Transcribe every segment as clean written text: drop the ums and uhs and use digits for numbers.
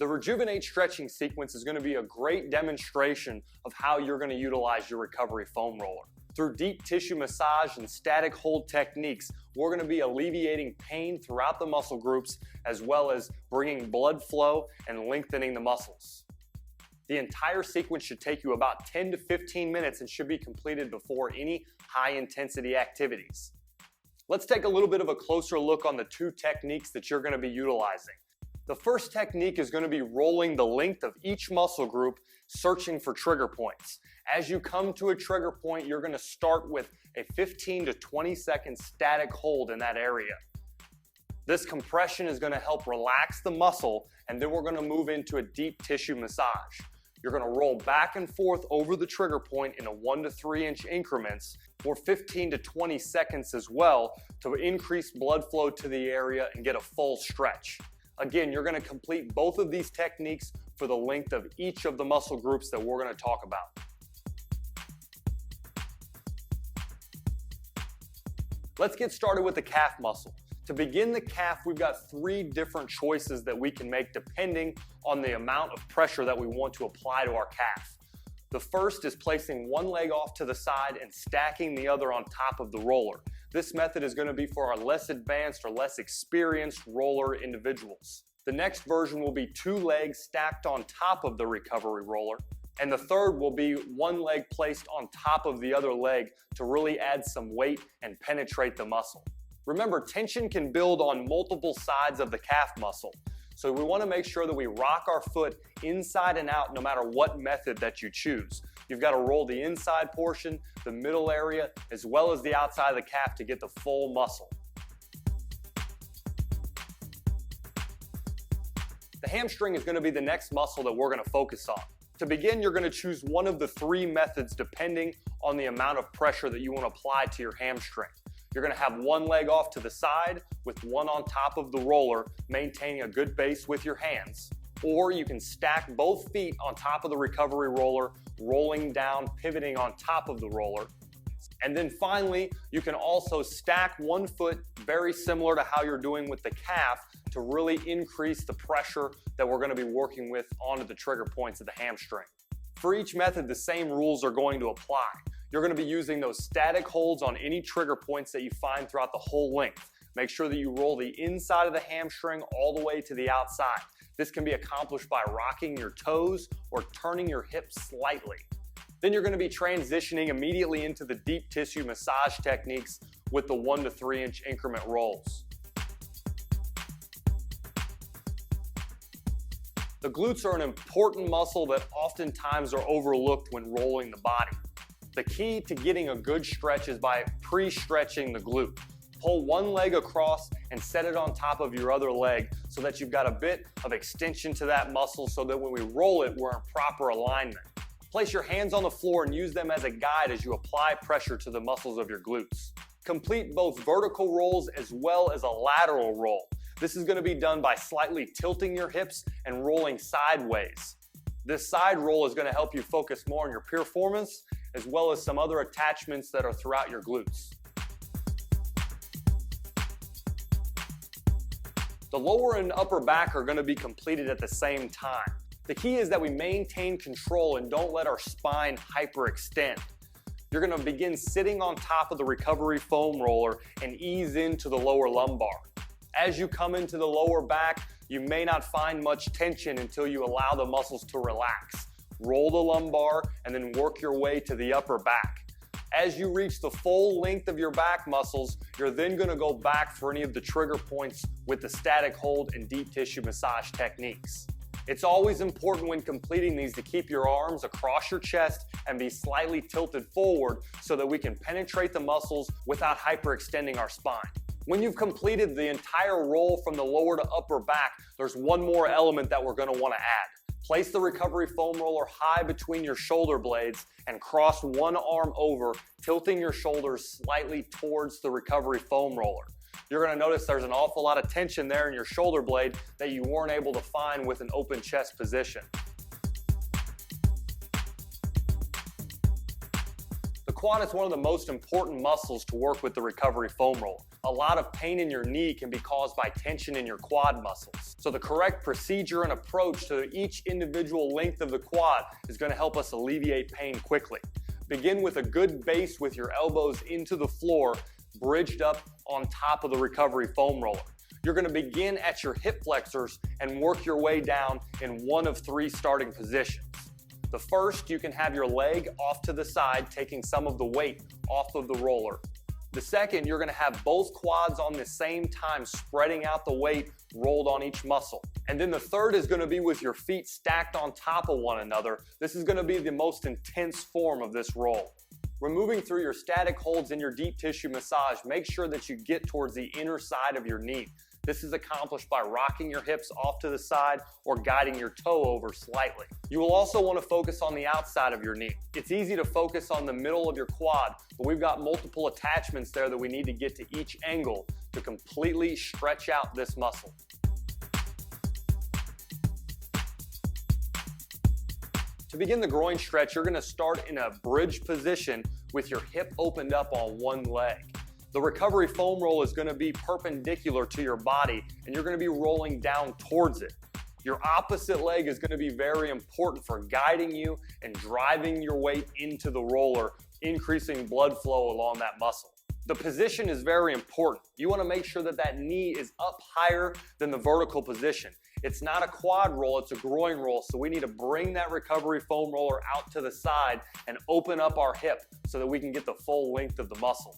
The Rejuvenate stretching sequence is going to be a great demonstration of how you're going to utilize your recovery foam roller. Through deep tissue massage and static hold techniques, we're going to be alleviating pain throughout the muscle groups as well as bringing blood flow and lengthening the muscles. The entire sequence should take you about 10 to 15 minutes and should be completed before any high-intensity activities. Let's take a little bit of a closer look on the two techniques that you're going to be utilizing. The first technique is going to be rolling the length of each muscle group, searching for trigger points. As you come to a trigger point, you're going to start with a 15 to 20 second static hold in that area. This compression is going to help relax the muscle, and then we're going to move into a deep tissue massage. You're going to roll back and forth over the trigger point in a 1 to 3 inch increments for 15 to 20 seconds as well to increase blood flow to the area and get a full stretch. Again, you're going to complete both of these techniques for the length of each of the muscle groups that we're going to talk about. Let's get started with the calf muscle. To begin the calf, we've got 3 different choices that we can make depending on the amount of pressure that we want to apply to our calf. The first is placing one leg off to the side and stacking the other on top of the roller. This method is going to be for our less advanced or less experienced roller individuals. The next version will be 2 legs stacked on top of the recovery roller. And the third will be 1 leg placed on top of the other leg to really add some weight and penetrate the muscle. Remember, tension can build on multiple sides of the calf muscle. So we want to make sure that we rock our foot inside and out no matter what method that you choose. You've got to roll the inside portion, the middle area, as well as the outside of the calf to get the full muscle. The hamstring is going to be the next muscle that we're going to focus on. To begin, you're going to choose one of the 3 methods depending on the amount of pressure that you want to apply to your hamstring. You're going to have 1 leg off to the side with 1 on top of the roller, maintaining a good base with your hands. Or you can stack both feet on top of the recovery roller, rolling down, pivoting on top of the roller. And then finally, you can also stack 1 foot, very similar to how you're doing with the calf, to really increase the pressure that we're going to be working with onto the trigger points of the hamstring. For each method, the same rules are going to apply. You're going to be using those static holds on any trigger points that you find throughout the whole length. Make sure that you roll the inside of the hamstring all the way to the outside. This can be accomplished by rocking your toes or turning your hips slightly. Then you're going to be transitioning immediately into the deep tissue massage techniques with the 1 to 3 inch increment rolls. The glutes are an important muscle that oftentimes are overlooked when rolling the body. The key to getting a good stretch is by pre-stretching the glute. Pull 1 leg across and set it on top of your other leg so that you've got a bit of extension to that muscle so that when we roll it, we're in proper alignment. Place your hands on the floor and use them as a guide as you apply pressure to the muscles of your glutes. Complete both vertical rolls as well as a lateral roll. This is going to be done by slightly tilting your hips and rolling sideways. This side roll is going to help you focus more on your piriformes as well as some other attachments that are throughout your glutes. The lower and upper back are going to be completed at the same time. The key is that we maintain control and don't let our spine hyperextend. You're going to begin sitting on top of the recovery foam roller and ease into the lower lumbar. As you come into the lower back, you may not find much tension until you allow the muscles to relax. Roll the lumbar and then work your way to the upper back. As you reach the full length of your back muscles, you're then going to go back for any of the trigger points with the static hold and deep tissue massage techniques. It's always important when completing these to keep your arms across your chest and be slightly tilted forward so that we can penetrate the muscles without hyperextending our spine. When you've completed the entire roll from the lower to upper back, there's one more element that we're going to want to add. Place the recovery foam roller high between your shoulder blades and cross one arm over, tilting your shoulders slightly towards the recovery foam roller. You're going to notice there's an awful lot of tension there in your shoulder blade that you weren't able to find with an open chest position. The quad is one of the most important muscles to work with the recovery foam roller. A lot of pain in your knee can be caused by tension in your quad muscles. So the correct procedure and approach to each individual length of the quad is going to help us alleviate pain quickly. Begin with a good base with your elbows into the floor, bridged up on top of the recovery foam roller. You're going to begin at your hip flexors and work your way down in one of three starting positions. The first, you can have your leg off to the side, taking some of the weight off of the roller. The second, you're going to have both quads on the same time, spreading out the weight rolled on each muscle. And then the third is going to be with your feet stacked on top of one another. This is going to be the most intense form of this roll. Removing through your static holds in your deep tissue massage, make sure that you get towards the inner side of your knee. This is accomplished by rocking your hips off to the side or guiding your toe over slightly. You will also want to focus on the outside of your knee. It's easy to focus on the middle of your quad, but we've got multiple attachments there that we need to get to each angle to completely stretch out this muscle. To begin the groin stretch, you're going to start in a bridge position with your hip opened up on one leg. The recovery foam roll is going to be perpendicular to your body, and you're going to be rolling down towards it. Your opposite leg is going to be very important for guiding you and driving your weight into the roller, increasing blood flow along that muscle. The position is very important. You want to make sure that that knee is up higher than the vertical position. It's not a quad roll, it's a groin roll, so we need to bring that recovery foam roller out to the side and open up our hip so that we can get the full length of the muscle.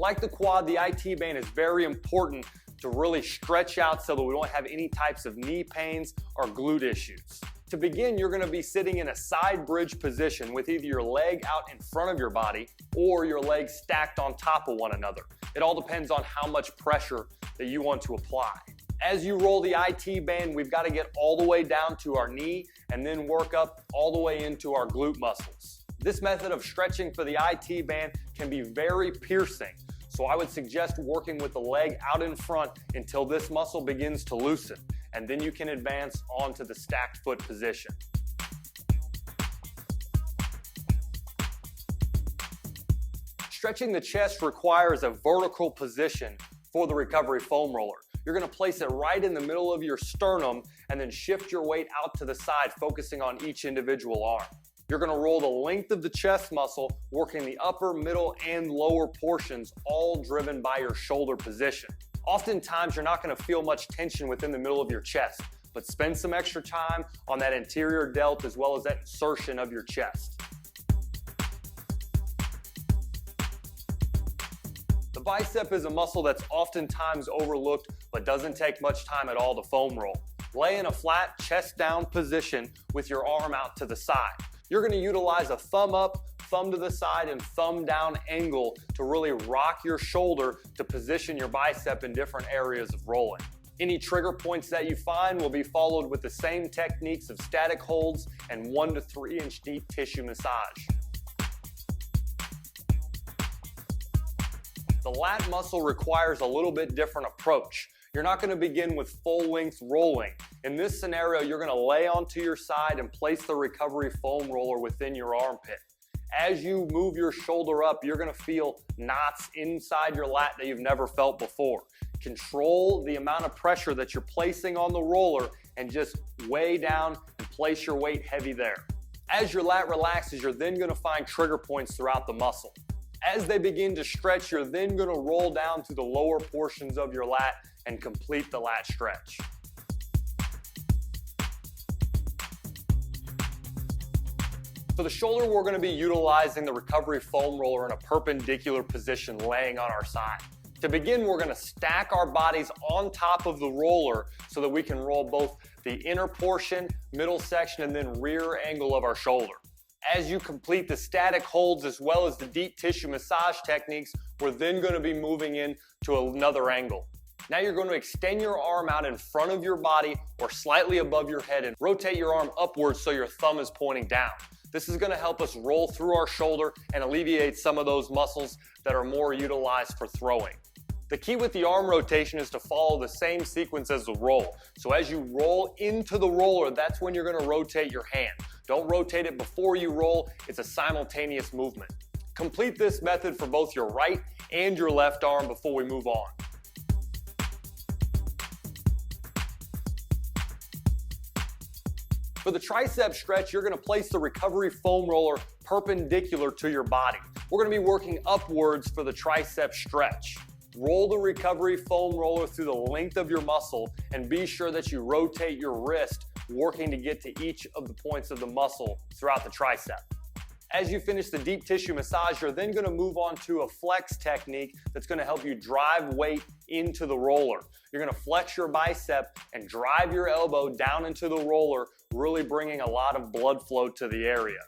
Like the quad, the IT band is very important to really stretch out so that we don't have any types of knee pains or glute issues. To begin, you're going to be sitting in a side bridge position with either your leg out in front of your body or your legs stacked on top of one another. It all depends on how much pressure that you want to apply. As you roll the IT band, we've got to get all the way down to our knee and then work up all the way into our glute muscles. This method of stretching for the IT band can be very piercing. So I would suggest working with the leg out in front until this muscle begins to loosen, and then you can advance onto the stacked foot position. Stretching the chest requires a vertical position for the recovery foam roller. You're going to place it right in the middle of your sternum and then shift your weight out to the side, focusing on each individual arm. You're going to roll the length of the chest muscle, working the upper, middle, and lower portions, all driven by your shoulder position. Oftentimes, you're not going to feel much tension within the middle of your chest, but spend some extra time on that anterior delt as well as that insertion of your chest. The bicep is a muscle that's oftentimes overlooked, but doesn't take much time at all to foam roll. Lay in a flat, chest down position with your arm out to the side. You're going to utilize a thumb up, thumb to the side, and thumb down angle to really rock your shoulder to position your bicep in different areas of rolling. Any trigger points that you find will be followed with the same techniques of static holds and 1 to 3 inch deep tissue massage. The lat muscle requires a little bit different approach. You're not going to begin with full length rolling. In this scenario, you're going to lay onto your side and place the recovery foam roller within your armpit. As you move your shoulder up, you're going to feel knots inside your lat that you've never felt before. Control the amount of pressure that you're placing on the roller and just weigh down and place your weight heavy there. As your lat relaxes, you're then going to find trigger points throughout the muscle. As they begin to stretch, you're then going to roll down to the lower portions of your lat and complete the lat stretch. For the shoulder, we're going to be utilizing the recovery foam roller in a perpendicular position, laying on our side. To begin, we're going to stack our bodies on top of the roller so that we can roll both the inner portion, middle section, and then rear angle of our shoulder. As you complete the static holds as well as the deep tissue massage techniques, we're then going to be moving into another angle. Now you're going to extend your arm out in front of your body or slightly above your head and rotate your arm upwards so your thumb is pointing down. This is going to help us roll through our shoulder and alleviate some of those muscles that are more utilized for throwing. The key with the arm rotation is to follow the same sequence as the roll. So as you roll into the roller, that's when you're going to rotate your hand. Don't rotate it before you roll. It's a simultaneous movement. Complete this method for both your right and your left arm before we move on. For the tricep stretch, you're going to place the recovery foam roller perpendicular to your body. We're going to be working upwards for the tricep stretch. Roll the recovery foam roller through the length of your muscle and be sure that you rotate your wrist, working to get to each of the points of the muscle throughout the tricep. As you finish the deep tissue massage, you're then going to move on to a flex technique that's going to help you drive weight into the roller. You're going to flex your bicep and drive your elbow down into the roller, really bringing a lot of blood flow to the area.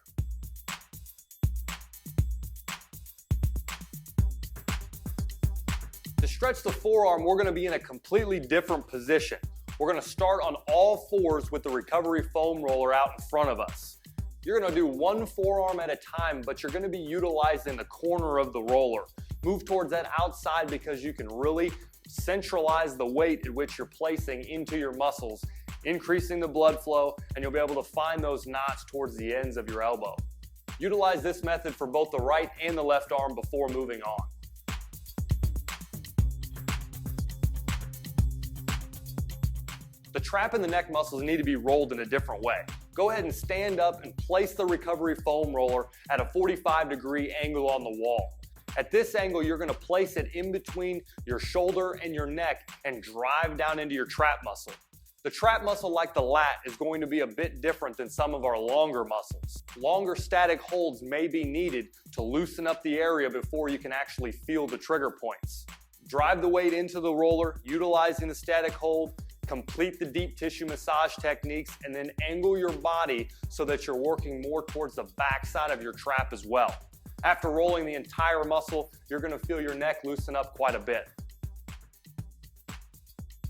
To stretch the forearm, we're going to be in a completely different position. We're going to start on all fours with the recovery foam roller out in front of us. You're going to do one forearm at a time, but you're going to be utilizing the corner of the roller. Move towards that outside because you can really centralize the weight at which you're placing into your muscles, increasing the blood flow, and you'll be able to find those knots towards the ends of your elbow. Utilize this method for both the right and the left arm before moving on. The trap and the neck muscles need to be rolled in a different way. Go ahead and stand up and place the recovery foam roller at a 45-degree angle on the wall. At this angle, you're going to place it in between your shoulder and your neck and drive down into your trap muscle. The trap muscle, like the lat, is going to be a bit different than some of our longer muscles. Longer static holds may be needed to loosen up the area before you can actually feel the trigger points. Drive the weight into the roller, utilizing the static hold. Complete the deep tissue massage techniques and then angle your body so that you're working more towards the back side of your trap as well. After rolling the entire muscle, you're going to feel your neck loosen up quite a bit.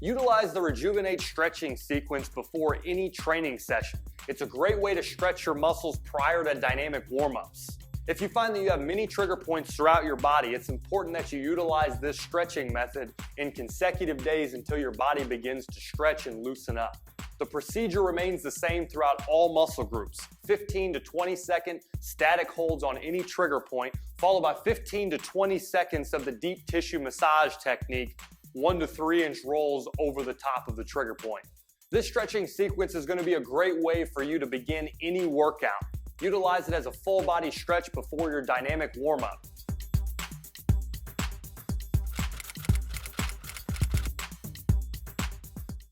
Utilize the Rejuvenate stretching sequence before any training session. It's a great way to stretch your muscles prior to dynamic warm-ups. If you find that you have many trigger points throughout your body, it's important that you utilize this stretching method in consecutive days until your body begins to stretch and loosen up. The procedure remains the same throughout all muscle groups. 15 to 20 second static holds on any trigger point, followed by 15 to 20 seconds of the deep tissue massage technique, 1 to 3 inch rolls over the top of the trigger point. This stretching sequence is going to be a great way for you to begin any workout. Utilize it as a full body stretch before your dynamic warm-up.